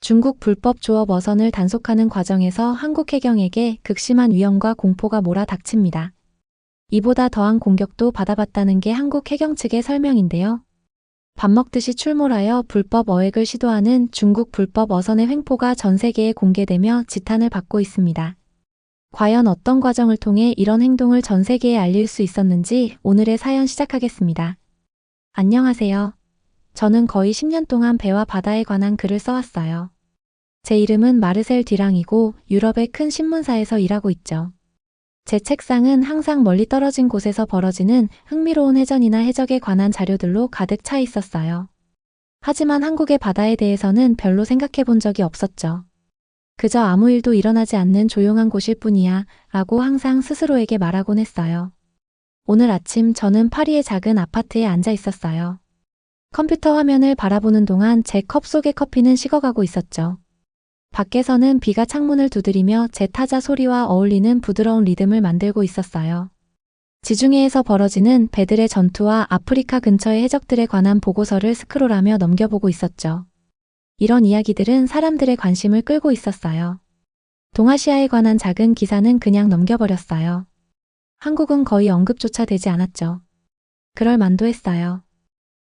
중국 불법 조업 어선을 단속하는 과정에서 한국 해경에게 극심한 위험과 공포가 몰아닥칩니다. 이보다 더한 공격도 받아봤다는 게 한국 해경 측의 설명인데요. 밥 먹듯이 출몰하여 불법 어획을 시도하는 중국 불법 어선의 횡포가 전 세계에 공개되며 지탄을 받고 있습니다. 과연 어떤 과정을 통해 이런 행동을 전 세계에 알릴 수 있었는지 오늘의 사연 시작하겠습니다. 안녕하세요. 저는 거의 10년 동안 배와 바다에 관한 글을 써왔어요. 제 이름은 마르셀 듀랑이고 유럽의 큰 신문사에서 일하고 있죠. 제 책상은 항상 멀리 떨어진 곳에서 벌어지는 흥미로운 해전이나 해적에 관한 자료들로 가득 차 있었어요. 하지만 한국의 바다에 대해서는 별로 생각해 본 적이 없었죠. 그저 아무 일도 일어나지 않는 조용한 곳일 뿐이야 라고 항상 스스로에게 말하곤 했어요. 오늘 아침 저는 파리의 작은 아파트에 앉아 있었어요. 컴퓨터 화면을 바라보는 동안 제 컵 속의 커피는 식어가고 있었죠. 밖에서는 비가 창문을 두드리며 제 타자 소리와 어울리는 부드러운 리듬을 만들고 있었어요. 지중해에서 벌어지는 배들의 전투와 아프리카 근처의 해적들에 관한 보고서를 스크롤하며 넘겨보고 있었죠. 이런 이야기들은 사람들의 관심을 끌고 있었어요. 동아시아에 관한 작은 기사는 그냥 넘겨버렸어요. 한국은 거의 언급조차 되지 않았죠. 그럴 만도 했어요.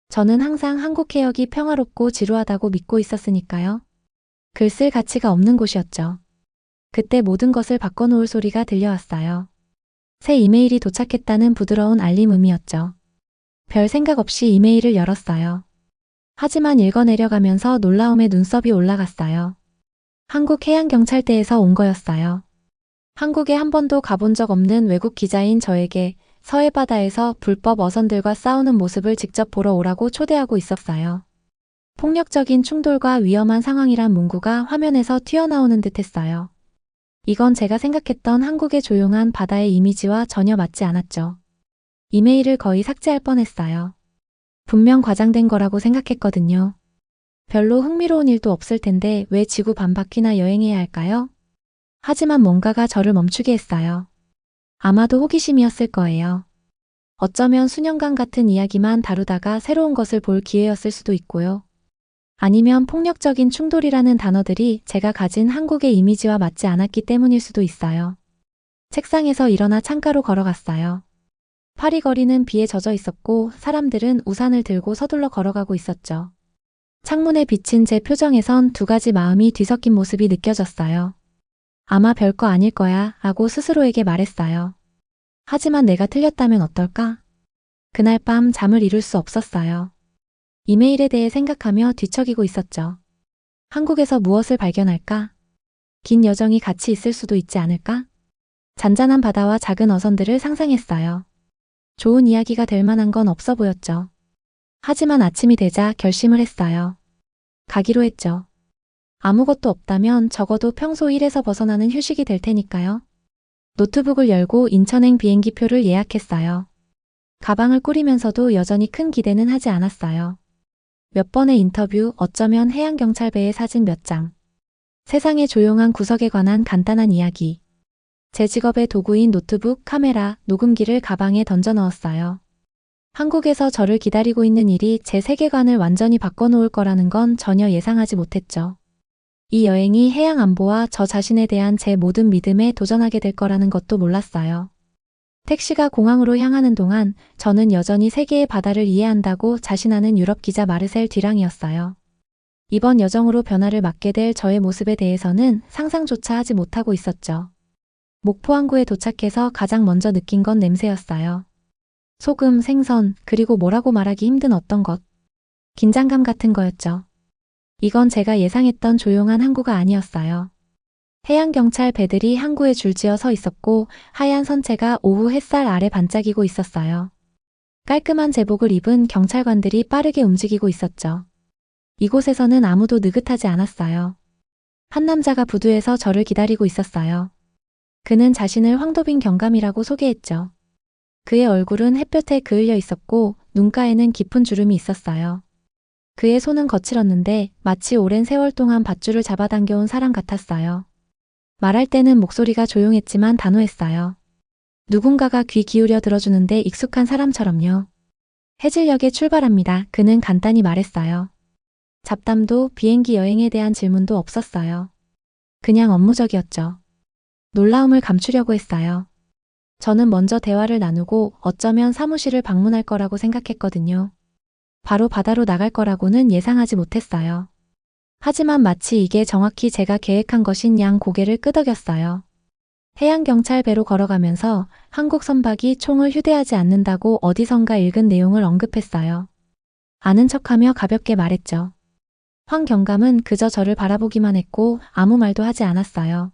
저는 항상 한국 해역이 평화롭고 지루하다고 믿고 있었으니까요. 글 쓸 가치가 없는 곳이었죠. 그때 모든 것을 바꿔놓을 소리가 들려왔어요. 새 이메일이 도착했다는 부드러운 알림음이었죠. 별 생각 없이 이메일을 열었어요. 하지만 읽어내려가면서 놀라움에 눈썹이 올라갔어요. 한국 해양경찰대에서 온 거였어요. 한국에 한 번도 가본 적 없는 외국 기자인 저에게 서해바다에서 불법 어선들과 싸우는 모습을 직접 보러 오라고 초대하고 있었어요. 폭력적인 충돌과 위험한 상황이란 문구가 화면에서 튀어나오는 듯 했어요. 이건 제가 생각했던 한국의 조용한 바다의 이미지와 전혀 맞지 않았죠. 이메일을 거의 삭제할 뻔했어요. 분명 과장된 거라고 생각했거든요. 별로 흥미로운 일도 없을 텐데 왜 지구 반바퀴나 여행해야 할까요? 하지만 뭔가가 저를 멈추게 했어요. 아마도 호기심이었을 거예요. 어쩌면 수년간 같은 이야기만 다루다가 새로운 것을 볼 기회였을 수도 있고요. 아니면 폭력적인 충돌이라는 단어들이 제가 가진 한국의 이미지와 맞지 않았기 때문일 수도 있어요. 책상에서 일어나 창가로 걸어갔어요. 파리 거리는 비에 젖어 있었고 사람들은 우산을 들고 서둘러 걸어가고 있었죠. 창문에 비친 제 표정에선 두 가지 마음이 뒤섞인 모습이 느껴졌어요. 아마 별거 아닐 거야 라고 스스로에게 말했어요. 하지만 내가 틀렸다면 어떨까? 그날 밤 잠을 이룰 수 없었어요. 이메일에 대해 생각하며 뒤척이고 있었죠. 한국에서 무엇을 발견할까? 긴 여정이 같이 있을 수도 있지 않을까? 잔잔한 바다와 작은 어선들을 상상했어요. 좋은 이야기가 될 만한 건 없어 보였죠. 하지만 아침이 되자 결심을 했어요. 가기로 했죠. 아무것도 없다면 적어도 평소 일에서 벗어나는 휴식이 될 테니까요. 노트북을 열고 인천행 비행기표를 예약했어요. 가방을 꾸리면서도 여전히 큰 기대는 하지 않았어요. 몇 번의 인터뷰, 어쩌면 해양경찰배의 사진 몇 장. 세상의 조용한 구석에 관한 간단한 이야기. 제 직업의 도구인 노트북, 카메라, 녹음기를 가방에 던져 넣었어요. 한국에서 저를 기다리고 있는 일이 제 세계관을 완전히 바꿔놓을 거라는 건 전혀 예상하지 못했죠. 이 여행이 해양 안보와 저 자신에 대한 제 모든 믿음에 도전하게 될 거라는 것도 몰랐어요. 택시가 공항으로 향하는 동안 저는 여전히 세계의 바다를 이해한다고 자신하는 유럽 기자 마르셀 듀랑이었어요. 이번 여정으로 변화를 맞게 될 저의 모습에 대해서는 상상조차 하지 못하고 있었죠. 목포 항구에 도착해서 가장 먼저 느낀 건 냄새였어요. 소금, 생선, 그리고 뭐라고 말하기 힘든 어떤 것. 긴장감 같은 거였죠. 이건 제가 예상했던 조용한 항구가 아니었어요. 해양경찰 배들이 항구에 줄지어 서 있었고 하얀 선체가 오후 햇살 아래 반짝이고 있었어요. 깔끔한 제복을 입은 경찰관들이 빠르게 움직이고 있었죠. 이곳에서는 아무도 느긋하지 않았어요. 한 남자가 부두에서 저를 기다리고 있었어요. 그는 자신을 황도빈 경감이라고 소개했죠. 그의 얼굴은 햇볕에 그을려 있었고 눈가에는 깊은 주름이 있었어요. 그의 손은 거칠었는데 마치 오랜 세월 동안 밧줄을 잡아당겨온 사람 같았어요. 말할 때는 목소리가 조용했지만 단호했어요. 누군가가 귀 기울여 들어주는데 익숙한 사람처럼요. 해질녘에 출발합니다. 그는 간단히 말했어요. 잡담도 비행기 여행에 대한 질문도 없었어요. 그냥 업무적이었죠. 놀라움을 감추려고 했어요. 저는 먼저 대화를 나누고 어쩌면 사무실을 방문할 거라고 생각했거든요. 바로 바다로 나갈 거라고는 예상하지 못했어요. 하지만 마치 이게 정확히 제가 계획한 것인 양 고개를 끄덕였어요. 해양경찰 배로 걸어가면서 한국 선박이 총을 휴대하지 않는다고 어디선가 읽은 내용을 언급했어요. 아는 척하며 가볍게 말했죠. 황 경감은 그저 저를 바라보기만 했고 아무 말도 하지 않았어요.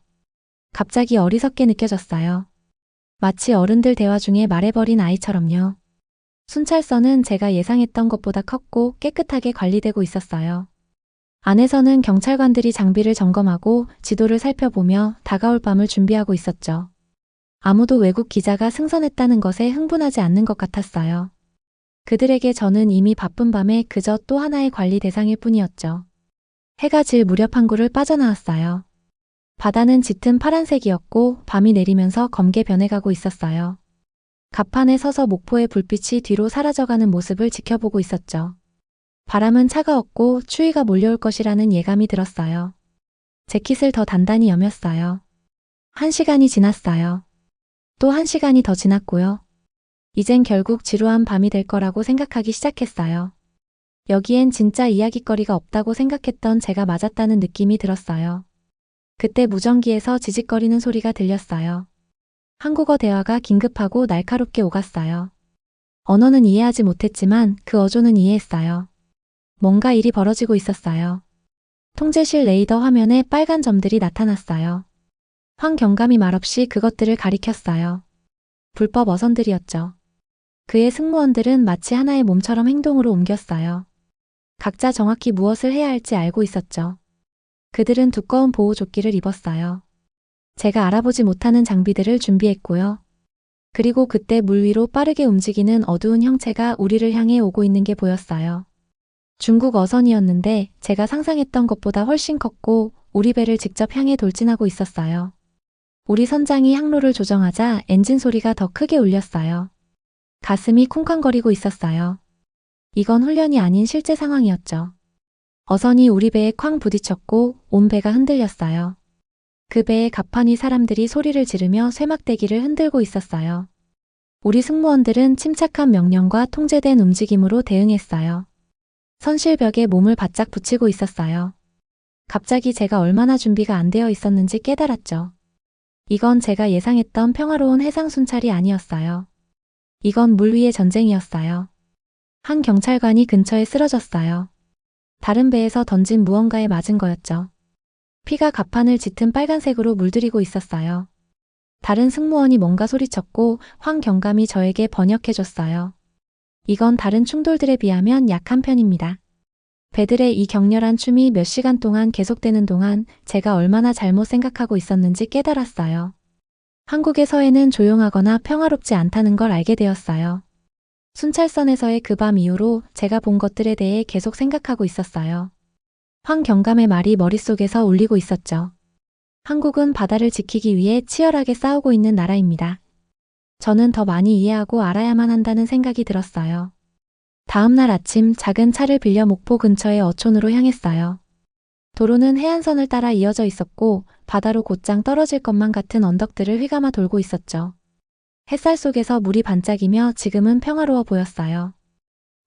갑자기 어리석게 느껴졌어요. 마치 어른들 대화 중에 말해버린 아이처럼요. 순찰선은 제가 예상했던 것보다 컸고 깨끗하게 관리되고 있었어요. 안에서는 경찰관들이 장비를 점검하고 지도를 살펴보며 다가올 밤을 준비하고 있었죠. 아무도 외국 기자가 승선했다는 것에 흥분하지 않는 것 같았어요. 그들에게 저는 이미 바쁜 밤에 그저 또 하나의 관리 대상일 뿐이었죠. 해가 질 무렵 항구를 빠져나왔어요. 바다는 짙은 파란색이었고 밤이 내리면서 검게 변해가고 있었어요. 갑판에 서서 목포의 불빛이 뒤로 사라져가는 모습을 지켜보고 있었죠. 바람은 차가웠고 추위가 몰려올 것이라는 예감이 들었어요. 재킷을 더 단단히 여몄어요. 1시간이 지났어요. 또 1시간이 더 지났고요. 이젠 결국 지루한 밤이 될 거라고 생각하기 시작했어요. 여기엔 진짜 이야깃거리가 없다고 생각했던 제가 맞았다는 느낌이 들었어요. 그때 무전기에서 지직거리는 소리가 들렸어요. 한국어 대화가 긴급하고 날카롭게 오갔어요. 언어는 이해하지 못했지만 그 어조는 이해했어요. 뭔가 일이 벌어지고 있었어요. 통제실 레이더 화면에 빨간 점들이 나타났어요. 황 경감이 말없이 그것들을 가리켰어요. 불법 어선들이었죠. 그의 승무원들은 마치 하나의 몸처럼 행동으로 옮겼어요. 각자 정확히 무엇을 해야 할지 알고 있었죠. 그들은 두꺼운 보호조끼를 입었어요. 제가 알아보지 못하는 장비들을 준비했고요. 그리고 그때 물 위로 빠르게 움직이는 어두운 형체가 우리를 향해 오고 있는 게 보였어요. 중국 어선이었는데 제가 상상했던 것보다 훨씬 컸고 우리 배를 직접 향해 돌진하고 있었어요. 우리 선장이 항로를 조정하자 엔진 소리가 더 크게 울렸어요. 가슴이 쿵쾅거리고 있었어요. 이건 훈련이 아닌 실제 상황이었죠. 어선이 우리 배에 쾅 부딪혔고 온 배가 흔들렸어요. 그 배의 갑판위 사람들이 소리를 지르며 쇠막대기를 흔들고 있었어요. 우리 승무원들은 침착한 명령과 통제된 움직임으로 대응했어요. 선실벽에 몸을 바짝 붙이고 있었어요. 갑자기 제가 얼마나 준비가 안 되어 있었는지 깨달았죠. 이건 제가 예상했던 평화로운 해상 순찰이 아니었어요. 이건 물 위의 전쟁이었어요. 한 경찰관이 근처에 쓰러졌어요. 다른 배에서 던진 무언가에 맞은 거였죠. 피가 갑판을 짙은 빨간색으로 물들이고 있었어요. 다른 승무원이 뭔가 소리쳤고 황 경감이 저에게 번역해줬어요. 이건 다른 충돌들에 비하면 약한 편입니다. 배들의 이 격렬한 춤이 몇 시간 동안 계속되는 동안 제가 얼마나 잘못 생각하고 있었는지 깨달았어요. 한국의 서해는 조용하거나 평화롭지 않다는 걸 알게 되었어요. 순찰선에서의 그 밤 이후로 제가 본 것들에 대해 계속 생각하고 있었어요. 황 경감의 말이 머릿속에서 울리고 있었죠. 한국은 바다를 지키기 위해 치열하게 싸우고 있는 나라입니다. 저는 더 많이 이해하고 알아야만 한다는 생각이 들었어요. 다음 날 아침 작은 차를 빌려 목포 근처의 어촌으로 향했어요. 도로는 해안선을 따라 이어져 있었고 바다로 곧장 떨어질 것만 같은 언덕들을 휘감아 돌고 있었죠. 햇살 속에서 물이 반짝이며 지금은 평화로워 보였어요.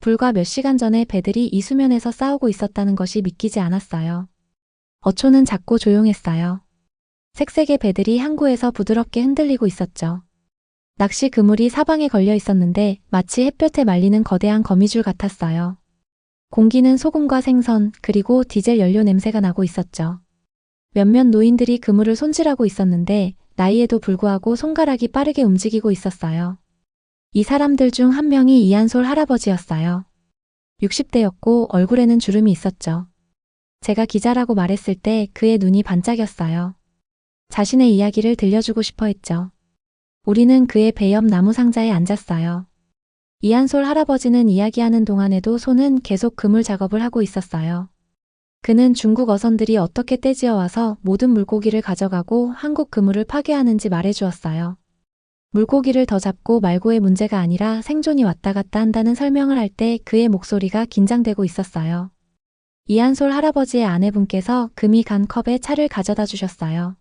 불과 몇 시간 전에 배들이 이 수면에서 싸우고 있었다는 것이 믿기지 않았어요. 어촌은 작고 조용했어요. 색색의 배들이 항구에서 부드럽게 흔들리고 있었죠. 낚시 그물이 사방에 걸려 있었는데 마치 햇볕에 말리는 거대한 거미줄 같았어요. 공기는 소금과 생선 그리고 디젤 연료 냄새가 나고 있었죠. 몇몇 노인들이 그물을 손질하고 있었는데 나이에도 불구하고 손가락이 빠르게 움직이고 있었어요. 이 사람들 중 한 명이 이한솔 할아버지였어요. 60대였고 얼굴에는 주름이 있었죠. 제가 기자라고 말했을 때 그의 눈이 반짝였어요. 자신의 이야기를 들려주고 싶어 했죠. 우리는 그의 배 옆 나무 상자에 앉았어요. 이한솔 할아버지는 이야기하는 동안에도 손은 계속 그물 작업을 하고 있었어요. 그는 중국 어선들이 어떻게 떼지어 와서 모든 물고기를 가져가고 한국 그물을 파괴하는지 말해주었어요. 물고기를 더 잡고 말고의 문제가 아니라 생존이 왔다 갔다 한다는 설명을 할 때 그의 목소리가 긴장되고 있었어요. 이한솔 할아버지의 아내분께서 금이 간 컵에 차를 가져다 주셨어요.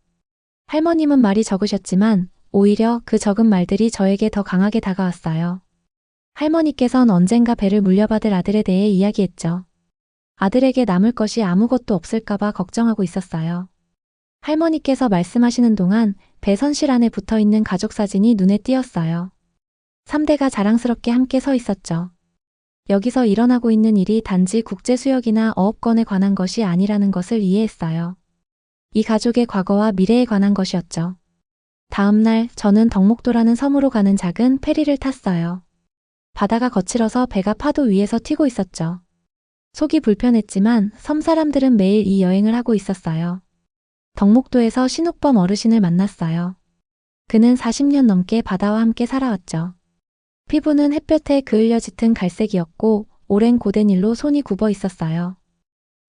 할머님은 말이 적으셨지만 오히려 그 적은 말들이 저에게 더 강하게 다가왔어요. 할머니께선 언젠가 배를 물려받을 아들에 대해 이야기했죠. 아들에게 남을 것이 아무것도 없을까봐 걱정하고 있었어요. 할머니께서 말씀하시는 동안 배 선실 안에 붙어있는 가족 사진이 눈에 띄었어요. 3대가 자랑스럽게 함께 서 있었죠. 여기서 일어나고 있는 일이 단지 국제수역이나 어업권에 관한 것이 아니라는 것을 이해했어요. 이 가족의 과거와 미래에 관한 것이었죠. 다음 날 저는 덕목도라는 섬으로 가는 작은 페리를 탔어요. 바다가 거칠어서 배가 파도 위에서 튀고 있었죠. 속이 불편했지만 섬 사람들은 매일 이 여행을 하고 있었어요. 덕목도에서 신욱범 어르신을 만났어요. 그는 40년 넘게 바다와 함께 살아왔죠. 피부는 햇볕에 그을려 짙은 갈색이었고 오랜 고된 일로 손이 굽어 있었어요.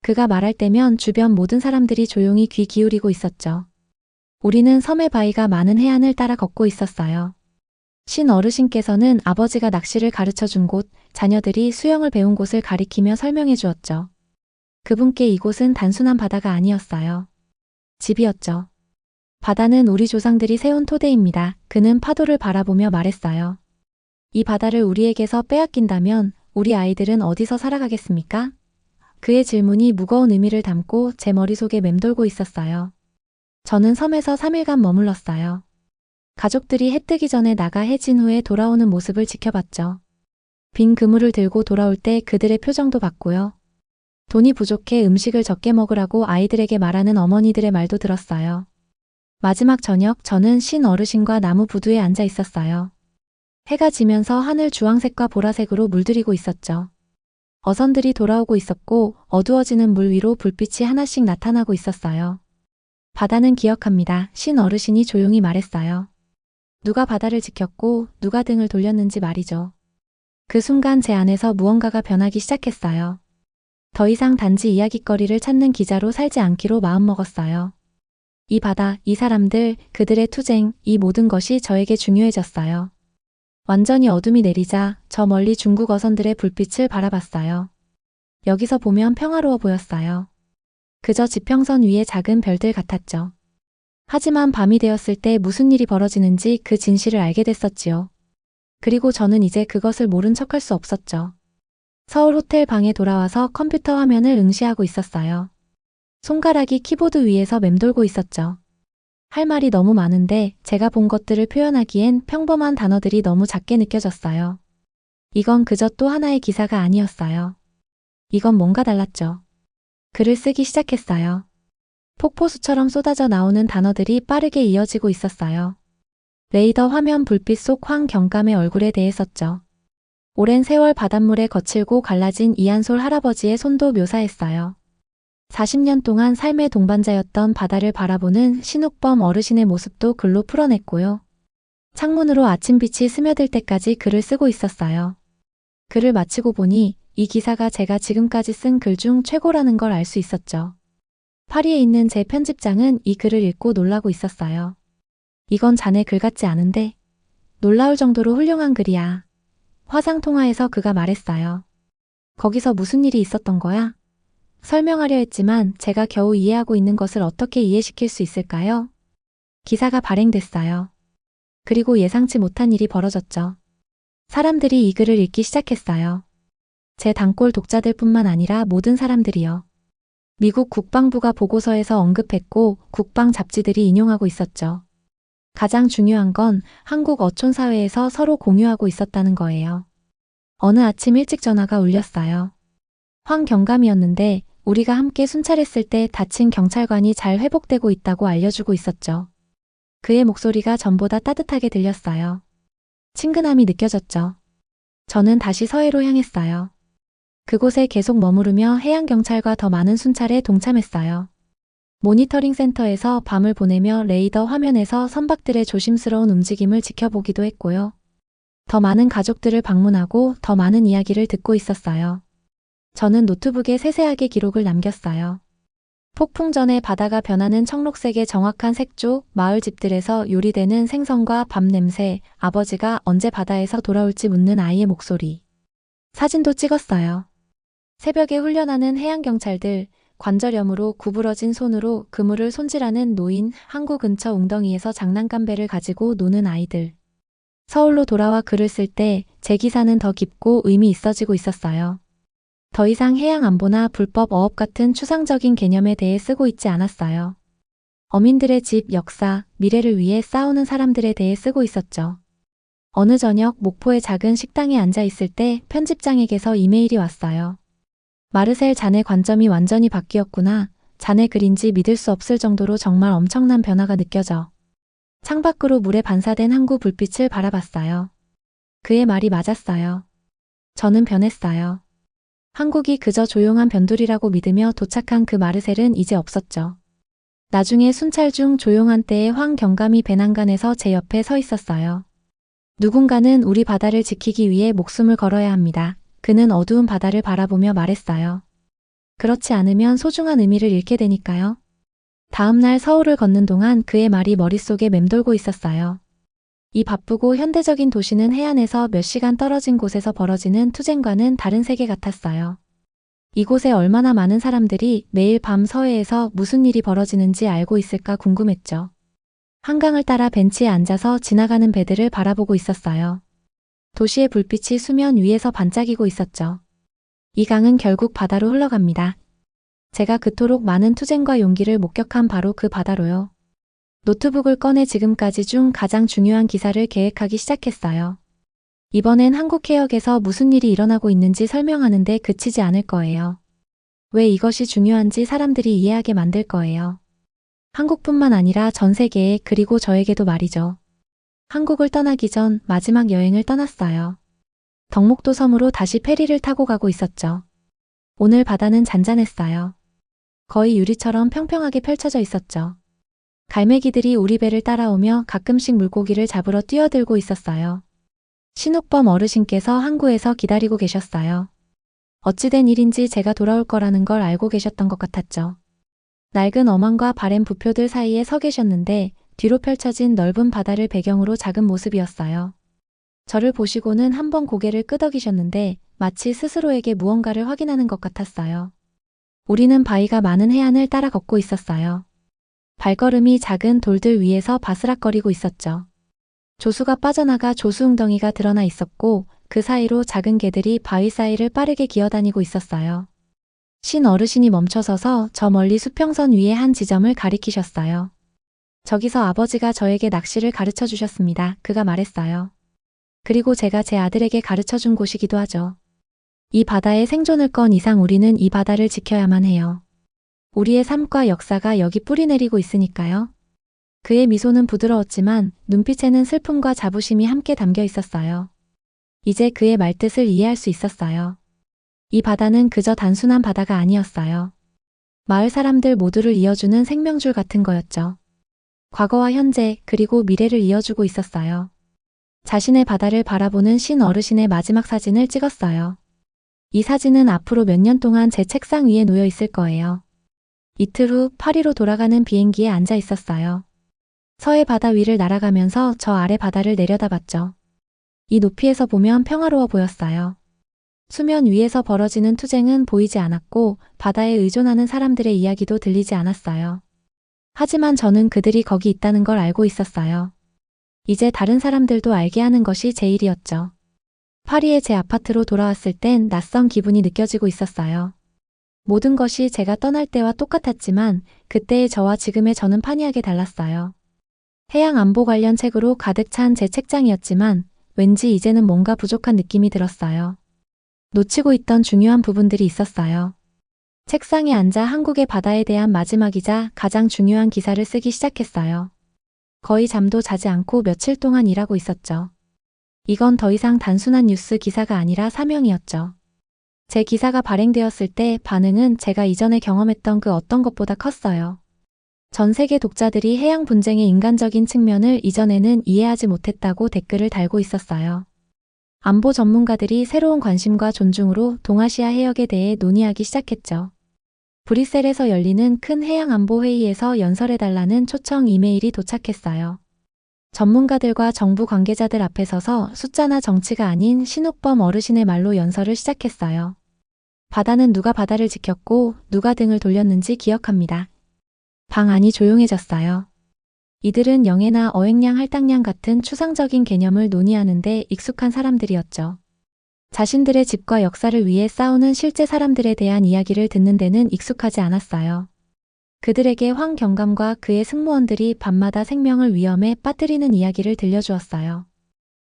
그가 말할 때면 주변 모든 사람들이 조용히 귀 기울이고 있었죠. 우리는 섬의 바위가 많은 해안을 따라 걷고 있었어요. 신 어르신께서는 아버지가 낚시를 가르쳐 준 곳, 자녀들이 수영을 배운 곳을 가리키며 설명해 주었죠. 그분께 이곳은 단순한 바다가 아니었어요. 집이었죠. 바다는 우리 조상들이 세운 토대입니다. 그는 파도를 바라보며 말했어요. 이 바다를 우리에게서 빼앗긴다면 우리 아이들은 어디서 살아가겠습니까? 그의 질문이 무거운 의미를 담고 제 머릿속에 맴돌고 있었어요. 저는 섬에서 3일간 머물렀어요. 가족들이 해 뜨기 전에 나가 해진 후에 돌아오는 모습을 지켜봤죠. 빈 그물을 들고 돌아올 때 그들의 표정도 봤고요. 돈이 부족해 음식을 적게 먹으라고 아이들에게 말하는 어머니들의 말도 들었어요. 마지막 저녁 저는 신 어르신과 나무 부두에 앉아 있었어요. 해가 지면서 하늘 주황색과 보라색으로 물들이고 있었죠. 어선들이 돌아오고 있었고 어두워지는 물 위로 불빛이 하나씩 나타나고 있었어요. 바다는 기억합니다. 신 어르신이 조용히 말했어요. 누가 바다를 지켰고 누가 등을 돌렸는지 말이죠. 그 순간 제 안에서 무언가가 변하기 시작했어요. 더 이상 단지 이야깃거리를 찾는 기자로 살지 않기로 마음먹었어요. 이 바다, 이 사람들, 그들의 투쟁, 이 모든 것이 저에게 중요해졌어요. 완전히 어둠이 내리자 저 멀리 중국 어선들의 불빛을 바라봤어요. 여기서 보면 평화로워 보였어요. 그저 지평선 위의 작은 별들 같았죠. 하지만 밤이 되었을 때 무슨 일이 벌어지는지 그 진실을 알게 됐었지요. 그리고 저는 이제 그것을 모른 척할 수 없었죠. 서울 호텔 방에 돌아와서 컴퓨터 화면을 응시하고 있었어요. 손가락이 키보드 위에서 맴돌고 있었죠. 할 말이 너무 많은데 제가 본 것들을 표현하기엔 평범한 단어들이 너무 작게 느껴졌어요. 이건 그저 또 하나의 기사가 아니었어요. 이건 뭔가 달랐죠. 글을 쓰기 시작했어요. 폭포수처럼 쏟아져 나오는 단어들이 빠르게 이어지고 있었어요. 레이더 화면 불빛 속 황경감의 얼굴에 대해 썼죠. 오랜 세월 바닷물에 거칠고 갈라진 이한솔 할아버지의 손도 묘사했어요. 40년 동안 삶의 동반자였던 바다를 바라보는 신욱범 어르신의 모습도 글로 풀어냈고요. 창문으로 아침빛이 스며들 때까지 글을 쓰고 있었어요. 글을 마치고 보니 이 기사가 제가 지금까지 쓴 글 중 최고라는 걸 알 수 있었죠. 파리에 있는 제 편집장은 이 글을 읽고 놀라고 있었어요. 이건 자네 글 같지 않은데? 놀라울 정도로 훌륭한 글이야. 화상통화에서 그가 말했어요. 거기서 무슨 일이 있었던 거야? 설명하려 했지만 제가 겨우 이해하고 있는 것을 어떻게 이해시킬 수 있을까요? 기사가 발행됐어요. 그리고 예상치 못한 일이 벌어졌죠. 사람들이 이 글을 읽기 시작했어요. 제 단골 독자들뿐만 아니라 모든 사람들이요. 미국 국방부가 보고서에서 언급했고 국방 잡지들이 인용하고 있었죠. 가장 중요한 건 한국 어촌 사회에서 서로 공유하고 있었다는 거예요. 어느 아침 일찍 전화가 울렸어요. 황경감이었는데 우리가 함께 순찰했을 때 다친 경찰관이 잘 회복되고 있다고 알려주고 있었죠. 그의 목소리가 전보다 따뜻하게 들렸어요. 친근함이 느껴졌죠. 저는 다시 서해로 향했어요. 그곳에 계속 머무르며 해양경찰과 더 많은 순찰에 동참했어요. 모니터링 센터에서 밤을 보내며 레이더 화면에서 선박들의 조심스러운 움직임을 지켜보기도 했고요. 더 많은 가족들을 방문하고 더 많은 이야기를 듣고 있었어요. 저는 노트북에 세세하게 기록을 남겼어요. 폭풍 전에 바다가 변하는 청록색의 정확한 색조, 마을 집들에서 요리되는 생선과 밥 냄새, 아버지가 언제 바다에서 돌아올지 묻는 아이의 목소리. 사진도 찍었어요. 새벽에 훈련하는 해양경찰들, 관절염으로 구부러진 손으로 그물을 손질하는 노인, 항구 근처 웅덩이에서 장난감 배를 가지고 노는 아이들. 서울로 돌아와 글을 쓸 때 제 기사는 더 깊고 의미 있어지고 있었어요. 더 이상 해양 안보나 불법 어업 같은 추상적인 개념에 대해 쓰고 있지 않았어요. 어민들의 집, 역사, 미래를 위해 싸우는 사람들에 대해 쓰고 있었죠. 어느 저녁 목포의 작은 식당에 앉아 있을 때 편집장에게서 이메일이 왔어요. 마르셀 자네 관점이 완전히 바뀌었구나. 자네 글인지 믿을 수 없을 정도로 정말 엄청난 변화가 느껴져. 창밖으로 물에 반사된 항구 불빛을 바라봤어요. 그의 말이 맞았어요. 저는 변했어요. 한국이 그저 조용한 변두리라고 믿으며 도착한 그 마르셀은 이제 없었죠. 나중에 순찰 중 조용한 때에 황경감이 배난간에서 제 옆에 서 있었어요. 누군가는 우리 바다를 지키기 위해 목숨을 걸어야 합니다. 그는 어두운 바다를 바라보며 말했어요. 그렇지 않으면 소중한 의미를 잃게 되니까요. 다음 날 서울을 걷는 동안 그의 말이 머릿속에 맴돌고 있었어요. 이 바쁘고 현대적인 도시는 해안에서 몇 시간 떨어진 곳에서 벌어지는 투쟁과는 다른 세계 같았어요. 이곳에 얼마나 많은 사람들이 매일 밤 서해에서 무슨 일이 벌어지는지 알고 있을까 궁금했죠. 한강을 따라 벤치에 앉아서 지나가는 배들을 바라보고 있었어요. 도시의 불빛이 수면 위에서 반짝이고 있었죠. 이 강은 결국 바다로 흘러갑니다. 제가 그토록 많은 투쟁과 용기를 목격한 바로 그 바다로요. 노트북을 꺼내 지금까지 중 가장 중요한 기사를 계획하기 시작했어요. 이번엔 한국해역에서 무슨 일이 일어나고 있는지 설명하는데 그치지 않을 거예요. 왜 이것이 중요한지 사람들이 이해하게 만들 거예요. 한국뿐만 아니라 전 세계에, 그리고 저에게도 말이죠. 한국을 떠나기 전 마지막 여행을 떠났어요. 덕목도 섬으로 다시 페리를 타고 가고 있었죠. 오늘 바다는 잔잔했어요. 거의 유리처럼 평평하게 펼쳐져 있었죠. 갈매기들이 우리 배를 따라오며 가끔씩 물고기를 잡으러 뛰어들고 있었어요. 신욱범 어르신께서 항구에서 기다리고 계셨어요. 어찌된 일인지 제가 돌아올 거라는 걸 알고 계셨던 것 같았죠. 낡은 어망과 바램 부표들 사이에 서 계셨는데 뒤로 펼쳐진 넓은 바다를 배경으로 작은 모습이었어요. 저를 보시고는 한번 고개를 끄덕이셨는데 마치 스스로에게 무언가를 확인하는 것 같았어요. 우리는 바위가 많은 해안을 따라 걷고 있었어요. 발걸음이 작은 돌들 위에서 바스락거리고 있었죠. 조수가 빠져나가 조수웅덩이가 드러나 있었고 그 사이로 작은 개들이 바위 사이를 빠르게 기어다니고 있었어요. 신 어르신이 멈춰서서 저 멀리 수평선 위에 한 지점을 가리키셨어요. 저기서 아버지가 저에게 낚시를 가르쳐 주셨습니다. 그가 말했어요. 그리고 제가 제 아들에게 가르쳐 준 곳이기도 하죠. 이 바다에 생존을 건 이상 우리는 이 바다를 지켜야만 해요. 우리의 삶과 역사가 여기 뿌리내리고 있으니까요. 그의 미소는 부드러웠지만 눈빛에는 슬픔과 자부심이 함께 담겨 있었어요. 이제 그의 말뜻을 이해할 수 있었어요. 이 바다는 그저 단순한 바다가 아니었어요. 마을 사람들 모두를 이어주는 생명줄 같은 거였죠. 과거와 현재, 그리고 미래를 이어주고 있었어요. 자신의 바다를 바라보는 신 어르신의 마지막 사진을 찍었어요. 이 사진은 앞으로 몇 년 동안 제 책상 위에 놓여 있을 거예요. 이틀 후 파리로 돌아가는 비행기에 앉아 있었어요. 서해 바다 위를 날아가면서 저 아래 바다를 내려다봤죠. 이 높이에서 보면 평화로워 보였어요. 수면 위에서 벌어지는 투쟁은 보이지 않았고 바다에 의존하는 사람들의 이야기도 들리지 않았어요. 하지만 저는 그들이 거기 있다는 걸 알고 있었어요. 이제 다른 사람들도 알게 하는 것이 제 일이었죠. 파리의 제 아파트로 돌아왔을 땐 낯선 기분이 느껴지고 있었어요. 모든 것이 제가 떠날 때와 똑같았지만 그때의 저와 지금의 저는 판이하게 달랐어요. 해양 안보 관련 책으로 가득 찬 제 책장이었지만 왠지 이제는 뭔가 부족한 느낌이 들었어요. 놓치고 있던 중요한 부분들이 있었어요. 책상에 앉아 한국의 바다에 대한 마지막이자 가장 중요한 기사를 쓰기 시작했어요. 거의 잠도 자지 않고 며칠 동안 일하고 있었죠. 이건 더 이상 단순한 뉴스 기사가 아니라 사명이었죠. 제 기사가 발행되었을 때 반응은 제가 이전에 경험했던 그 어떤 것보다 컸어요. 전 세계 독자들이 해양 분쟁의 인간적인 측면을 이전에는 이해하지 못했다고 댓글을 달고 있었어요. 안보 전문가들이 새로운 관심과 존중으로 동아시아 해역에 대해 논의하기 시작했죠. 브뤼셀에서 열리는 큰 해양 안보 회의에서 연설해달라는 초청 이메일이 도착했어요. 전문가들과 정부 관계자들 앞에 서서 숫자나 정치가 아닌 신욱범 어르신의 말로 연설을 시작했어요. 바다는 누가 바다를 지켰고 누가 등을 돌렸는지 기억합니다. 방 안이 조용해졌어요. 이들은 영해나 어획량, 할당량 같은 추상적인 개념을 논의하는데 익숙한 사람들이었죠. 자신들의 집과 역사를 위해 싸우는 실제 사람들에 대한 이야기를 듣는 데는 익숙하지 않았어요. 그들에게 황경감과 그의 승무원들이 밤마다 생명을 위험에 빠뜨리는 이야기를 들려주었어요.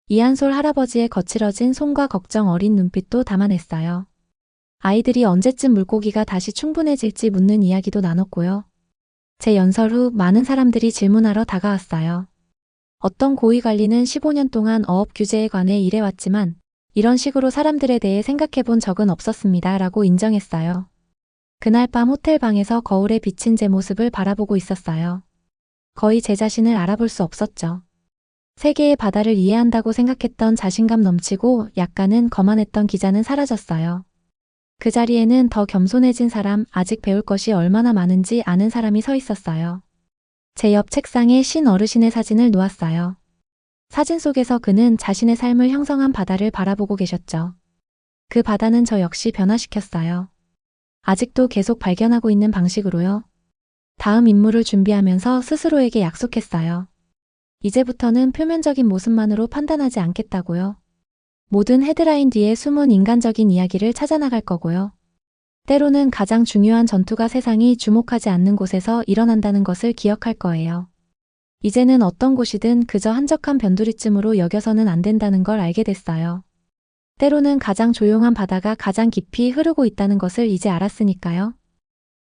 이한솔 할아버지의 거칠어진 손과 걱정 어린 눈빛도 담아냈어요. 아이들이 언제쯤 물고기가 다시 충분해질지 묻는 이야기도 나눴고요. 제 연설 후 많은 사람들이 질문하러 다가왔어요. 어떤 고위관리는 15년 동안 어업 규제에 관해 일해왔지만 이런 식으로 사람들에 대해 생각해 본 적은 없었습니다. 라고 인정했어요. 그날 밤 호텔 방에서 거울에 비친 제 모습을 바라보고 있었어요. 거의 제 자신을 알아볼 수 없었죠. 세계의 바다를 이해한다고 생각했던 자신감 넘치고 약간은 거만했던 기자는 사라졌어요. 그 자리에는 더 겸손해진 사람, 아직 배울 것이 얼마나 많은지 아는 사람이 서 있었어요. 제 옆 책상에 신 어르신의 사진을 놓았어요. 사진 속에서 그는 자신의 삶을 형성한 바다를 바라보고 계셨죠. 그 바다는 저 역시 변화시켰어요. 아직도 계속 발견하고 있는 방식으로요. 다음 임무를 준비하면서 스스로에게 약속했어요. 이제부터는 표면적인 모습만으로 판단하지 않겠다고요. 모든 헤드라인 뒤에 숨은 인간적인 이야기를 찾아나갈 거고요. 때로는 가장 중요한 전투가 세상이 주목하지 않는 곳에서 일어난다는 것을 기억할 거예요. 이제는 어떤 곳이든 그저 한적한 변두리쯤으로 여겨서는 안 된다는 걸 알게 됐어요. 때로는 가장 조용한 바다가 가장 깊이 흐르고 있다는 것을 이제 알았으니까요.